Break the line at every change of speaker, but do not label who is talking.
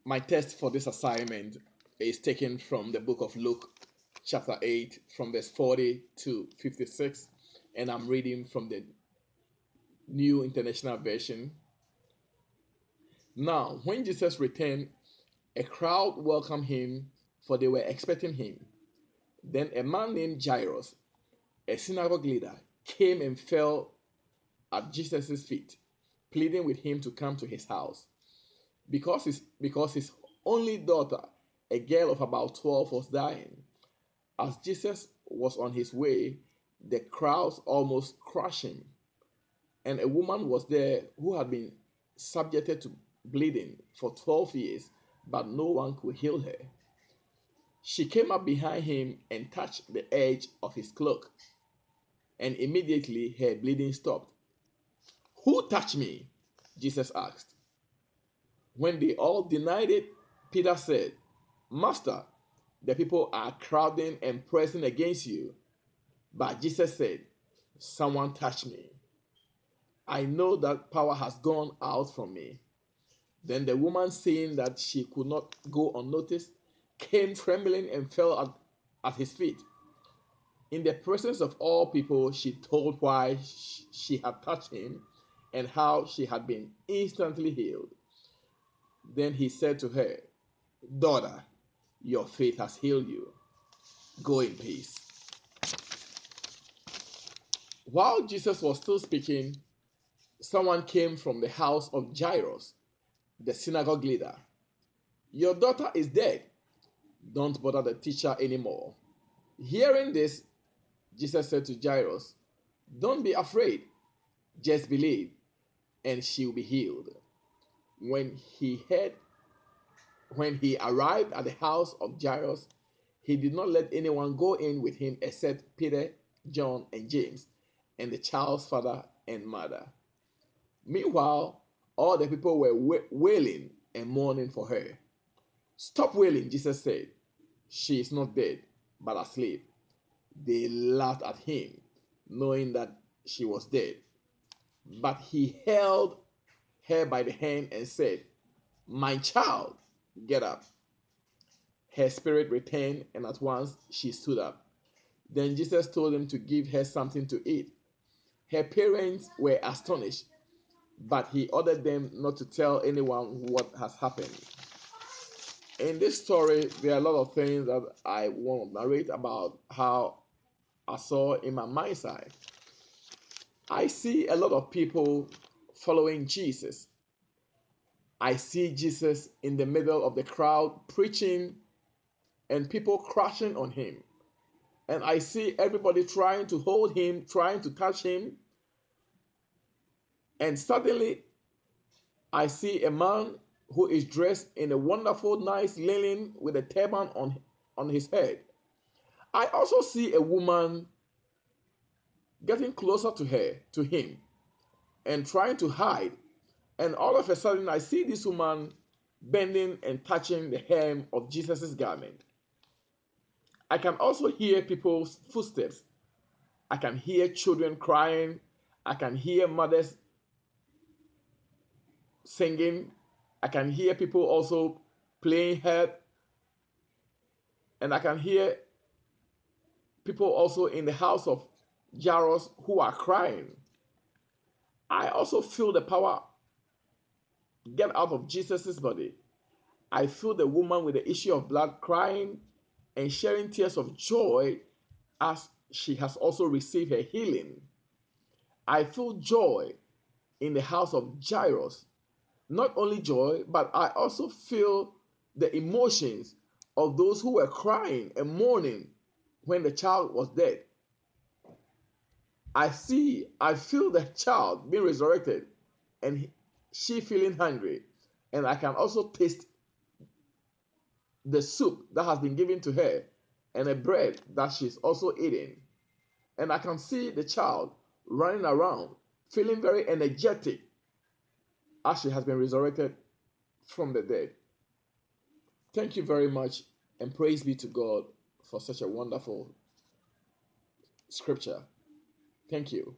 My text for this assignment is taken from the book of Luke, chapter 8, from verse 40 to 56, and I'm reading from the New International Version. Now, when Jesus returned, a crowd welcomed him, for they were expecting him. Then a man named Jairus, a synagogue leader, came and fell at Jesus' feet, pleading with him to come to his house. Because his only daughter, a girl of about 12, was dying. As Jesus was on his way, the crowds almost crushed him. And a woman was there who had been subjected to bleeding for 12 years, but no one could heal her. She came up behind him and touched the edge of his cloak, and immediately her bleeding stopped. "Who touched me?" Jesus asked. When they all denied it, Peter said, "Master, the people are crowding and pressing against you." But Jesus said, "Someone touched me. I know that power has gone out from me." Then the woman, seeing that she could not go unnoticed, came trembling and fell at his feet. In the presence of all people, she told why she had touched him and how she had been instantly healed. Then he said to her, "Daughter, your faith has healed you. Go in peace." While Jesus was still speaking, someone came from the house of Jairus, the synagogue leader. "Your daughter is dead. Don't bother the teacher anymore." Hearing this, Jesus said to Jairus, "Don't be afraid, just believe, and she will be healed." When he arrived at the house of Jairus, he did not let anyone go in with him except Peter, John, and James, and the child's father and mother. Meanwhile, all the people were wailing and mourning for her. "Stop wailing," Jesus said. "She is not dead, but asleep." They laughed at him, knowing that she was dead. But he held her by the hand and said, "My child, get up." Her spirit returned, and at once she stood up. Then Jesus told him to give her something to eat. Her parents were astonished, but he ordered them not to tell anyone what has happened. In this story, there are a lot of things that I want to narrate about how I saw in my mind's eye. I see a lot of people following Jesus. I see Jesus in the middle of the crowd preaching and people crushing on him. And I see everybody trying to hold him, trying to touch him. And suddenly, I see a man who is dressed in a wonderful, nice linen with a turban on his head. I also see a woman getting closer to him, and trying to hide. And all of a sudden, I see this woman bending and touching the hem of Jesus' garment. I can also hear people's footsteps. I can hear children crying. I can hear mothers singing. I can hear people also playing harp. And I can hear people also in the house of Jairus who are crying. I also feel the power get out of Jesus' body. I feel the woman with the issue of blood crying and sharing tears of joy as she has also received her healing. I feel joy in the house of Jairus. Not only joy, but I also feel the emotions of those who were crying and mourning when the child was dead. I feel the child being resurrected and she feeling hungry. And I can also taste the soup that has been given to her and a bread that she's also eating. And I can see the child running around, feeling very energetic as she has been resurrected from the dead. Thank you very much, and praise be to God for such a wonderful scripture. Thank you.